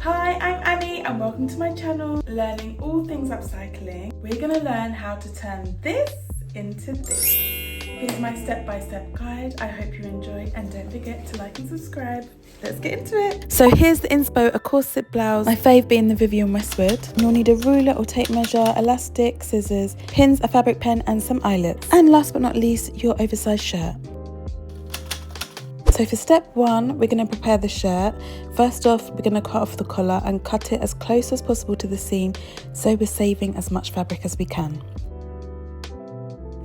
Hi, I'm Annie and welcome to my channel, learning all things upcycling. We're going to learn how to turn this into this. Here's my step-by-step guide. I hope you enjoy and don't forget to like and subscribe. Let's get into it. So here's the Inspo, a corset blouse, my fave being the Vivienne Westwood. You'll need a ruler or tape measure, elastic, scissors, pins, a fabric pen and some eyelets. And last but not least, your oversized shirt. So for step one, we're going to prepare the shirt. First off, we're going to cut off the collar and cut it as close as possible to the seam so we're saving as much fabric as we can.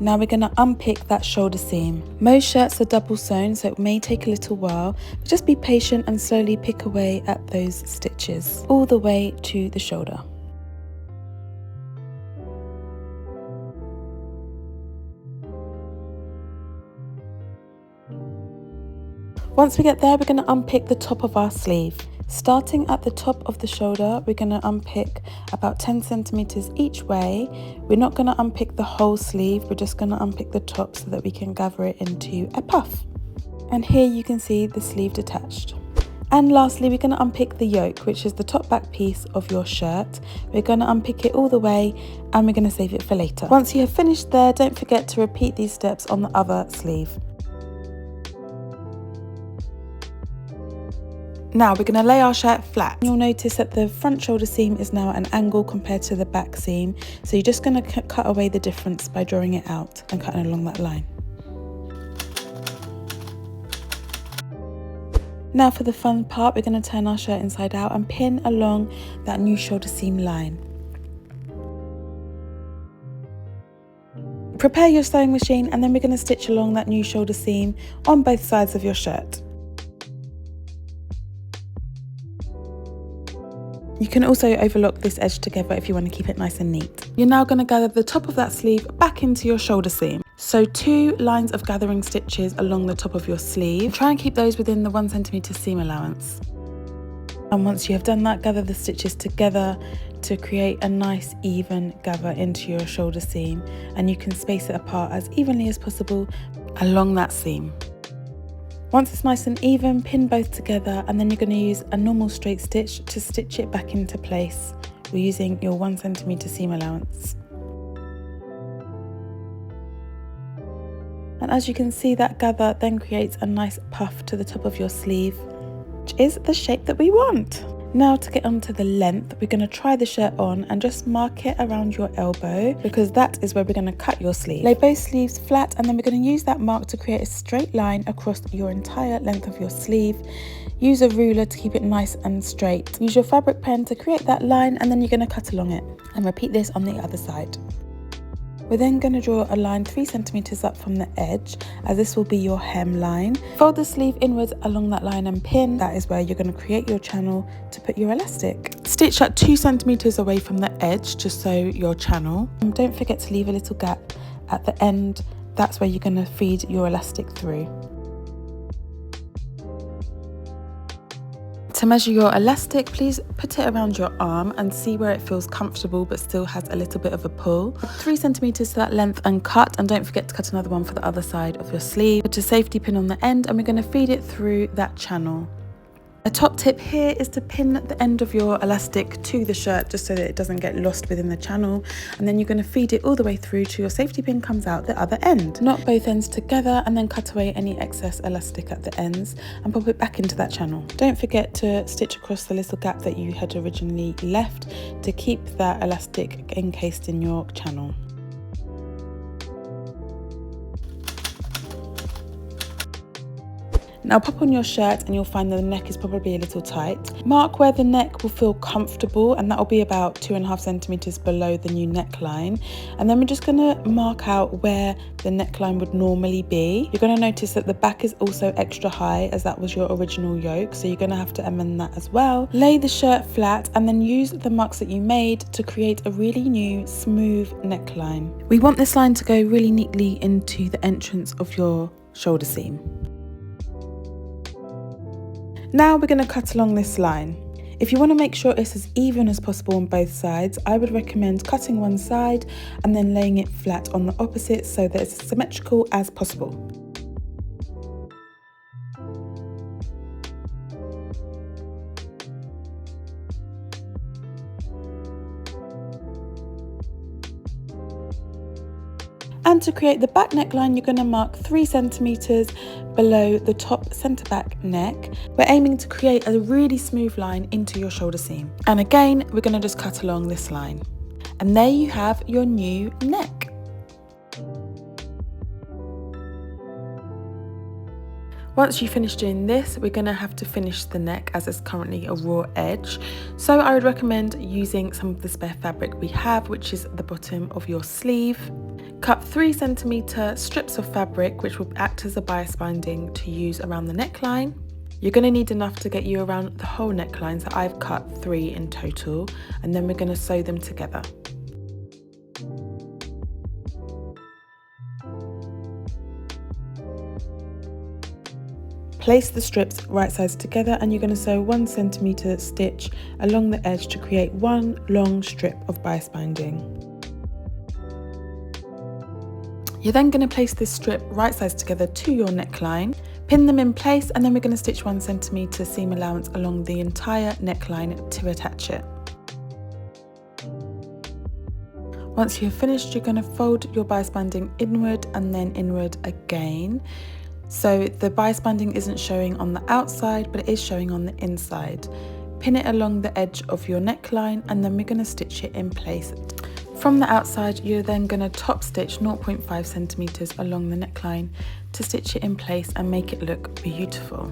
Now we're going to unpick that shoulder seam. Most shirts are double sewn, so it may take a little while, but just be patient and slowly pick away at those stitches all the way to the shoulder. Once we get there, we're going to unpick the top of our sleeve. Starting at the top of the shoulder, we're going to unpick about 10 centimeters each way. We're not going to unpick the whole sleeve, we're just going to unpick the top so that we can gather it into a puff. And here you can see the sleeve detached. And lastly, we're going to unpick the yoke, which is the top back piece of your shirt. We're going to unpick it all the way and we're going to save it for later. Once you have finished there, don't forget to repeat these steps on the other sleeve. Now we're going to lay our shirt flat. You'll notice that the front shoulder seam is now at an angle compared to the back seam. So you're just going to cut away the difference by drawing it out and cutting along that line. Now for the fun part, we're going to turn our shirt inside out and pin along that new shoulder seam line. Prepare your sewing machine and then we're going to stitch along that new shoulder seam on both sides of your shirt. You can also overlock this edge together if you want to keep it nice and neat. You're now going to gather the top of that sleeve back into your shoulder seam. So 2 lines of gathering stitches along the top of your sleeve. Try and keep those within the 1 centimeter seam allowance. And once you have done that, gather the stitches together to create a nice even gather into your shoulder seam. And you can space it apart as evenly as possible along that seam. Once it's nice and even, pin both together and then you're going to use a normal straight stitch to stitch it back into place. We're using your 1 centimeter seam allowance. And as you can see, that gather then creates a nice puff to the top of your sleeve, which is the shape that we want. Now to get onto the length, we're going to try the shirt on and just mark it around your elbow because that is where we're going to cut your sleeve. Lay both sleeves flat and then we're going to use that mark to create a straight line across your entire length of your sleeve. Use a ruler to keep it nice and straight. Use your fabric pen to create that line and then you're going to cut along it. And repeat this on the other side. We're then going to draw a line 3 centimeters up from the edge, as this will be your hem line. Fold the sleeve inwards along that line and pin. That is where you're going to create your channel to put your elastic. Stitch at 2 centimeters away from the edge to sew your channel. And don't forget to leave a little gap at the end. That's where you're going to feed your elastic through. To measure your elastic, please put it around your arm and see where it feels comfortable but still has a little bit of a pull. 3 centimeters to that length and cut, and don't forget to cut another one for the other side of your sleeve. Put a safety pin on the end and we're going to feed it through that channel. A top tip here is to pin the end of your elastic to the shirt just so that it doesn't get lost within the channel, and then you're going to feed it all the way through till your safety pin comes out the other end. Knot both ends together and then cut away any excess elastic at the ends and pop it back into that channel. Don't forget to stitch across the little gap that you had originally left to keep that elastic encased in your channel. Now pop on your shirt and you'll find that the neck is probably a little tight. Mark where the neck will feel comfortable, and that will be about 2.5 centimeters below the new neckline. And then we're just going to mark out where the neckline would normally be. You're going to notice that the back is also extra high as that was your original yoke, so you're going to have to amend that as well. Lay the shirt flat and then use the marks that you made to create a really new smooth neckline. We want this line to go really neatly into the entrance of your shoulder seam. Now we're going to cut along this line. If you want to make sure it's as even as possible on both sides, I would recommend cutting one side and then laying it flat on the opposite so that it's as symmetrical as possible. And to create the back neckline, you're going to mark 3 centimeters below the top centre back neck. We're aiming to create a really smooth line into your shoulder seam. And again, we're going to just cut along this line. And there you have your new neck. Once you finish doing this, we're going to have to finish the neck as it's currently a raw edge. So I would recommend using some of the spare fabric we have, which is the bottom of your sleeve. Cut 3 centimeter strips of fabric, which will act as a bias binding to use around the neckline. You're going to need enough to get you around the whole neckline, so I've cut 3 in total, and then we're going to sew them together. Place the strips right sides together, and you're going to sew 1 centimeter stitch along the edge to create one long strip of bias binding. You're then going to place this strip right sides together to your neckline, pin them in place, and then we're going to stitch 1 centimeter seam allowance along the entire neckline to attach it. Once you're finished, you're going to fold your bias binding inward and then inward again. So the bias binding isn't showing on the outside, but it is showing on the inside. Pin it along the edge of your neckline, and then we're going to stitch it in place. From the outside, you're then going to top stitch 0.5 centimeters along the neckline to stitch it in place and make it look beautiful.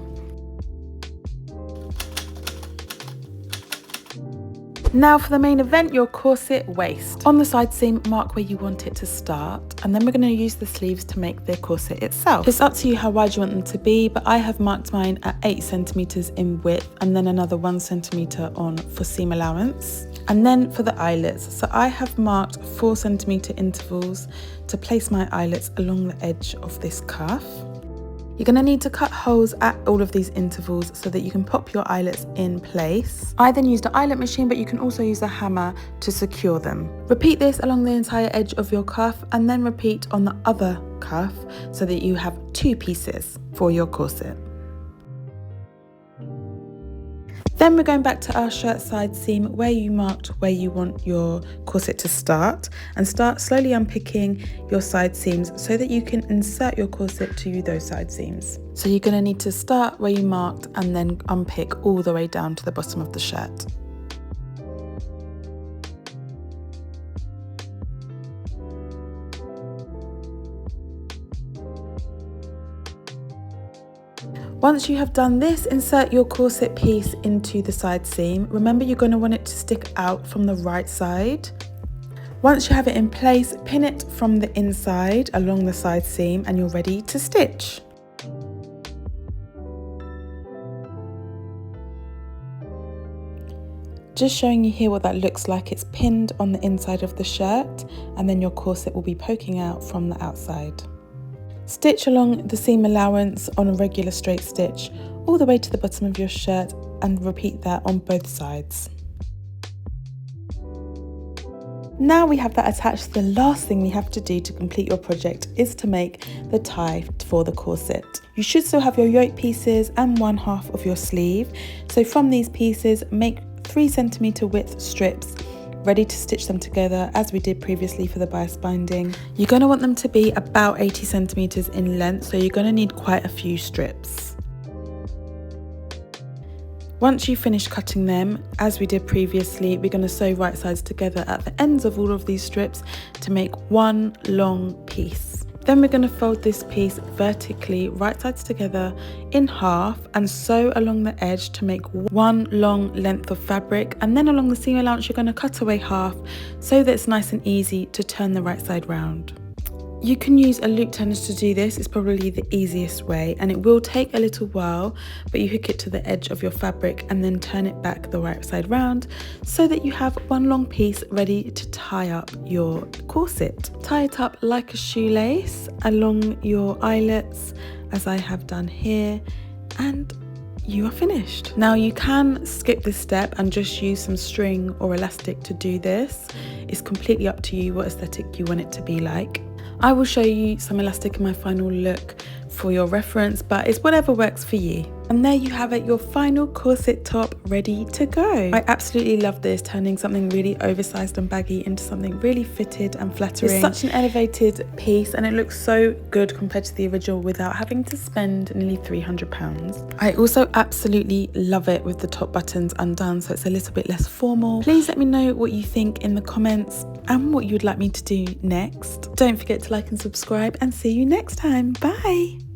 Now for the main event, your corset waist. On the side seam, mark where you want it to start, and then we're going to use the sleeves to make the corset itself. It's up to you how wide you want them to be, but I have marked mine at 8 centimeters in width and then another 1 centimeter on for seam allowance. And then for the eyelets, so I have marked 4 centimeter intervals to place my eyelets along the edge of this cuff. You're going to need to cut holes at all of these intervals so that you can pop your eyelets in place. I then used an eyelet machine, but you can also use a hammer to secure them. Repeat this along the entire edge of your cuff, and then repeat on the other cuff so that you have 2 pieces for your corset. Then we're going back to our shirt side seam where you marked where you want your corset to start, and start slowly unpicking your side seams so that you can insert your corset to those side seams. So you're going to need to start where you marked and then unpick all the way down to the bottom of the shirt. Once you have done this, insert your corset piece into the side seam. Remember, you're going to want it to stick out from the right side. Once you have it in place, pin it from the inside along the side seam and you're ready to stitch. Just showing you here what that looks like. It's pinned on the inside of the shirt, and then your corset will be poking out from the outside. Stitch along the seam allowance on a regular straight stitch all the way to the bottom of your shirt, and repeat that on both sides. Now we have that attached, the last thing we have to do to complete your project is to make the tie for the corset. You should still have your yoke pieces and 1/2 of your sleeve. So from these pieces, make 3 centimeter width strips, ready to stitch them together as we did previously for the bias binding. You're going to want them to be about 80 centimeters in length, so you're going to need quite a few strips. Once you finish cutting them, as we did previously, we're going to sew right sides together at the ends of all of these strips to make one long piece. Then we're going to fold this piece vertically right sides together in half and sew along the edge to make one long length of fabric, and then along the seam allowance you're going to cut away half so that it's nice and easy to turn the right side round. You can use a loop turner to do this. It's probably the easiest way, and it will take a little while, but you hook it to the edge of your fabric and then turn it back the right side round so that you have one long piece ready to tie up your corset. Tie it up like a shoelace along your eyelets, as I have done here, and you are finished. Now you can skip this step and just use some string or elastic to do this. It's completely up to you what aesthetic you want it to be like. I will show you some elastic in my final look for your reference, but it's whatever works for you. And there you have it, your final corset top ready to go. I absolutely love this, turning something really oversized and baggy into something really fitted and flattering. It's such an elevated piece and it looks so good compared to the original without having to spend nearly £300. I also absolutely love it with the top buttons undone, so it's a little bit less formal. Please let me know what you think in the comments and what you'd like me to do next. Don't forget to like and subscribe, and see you next time. Bye.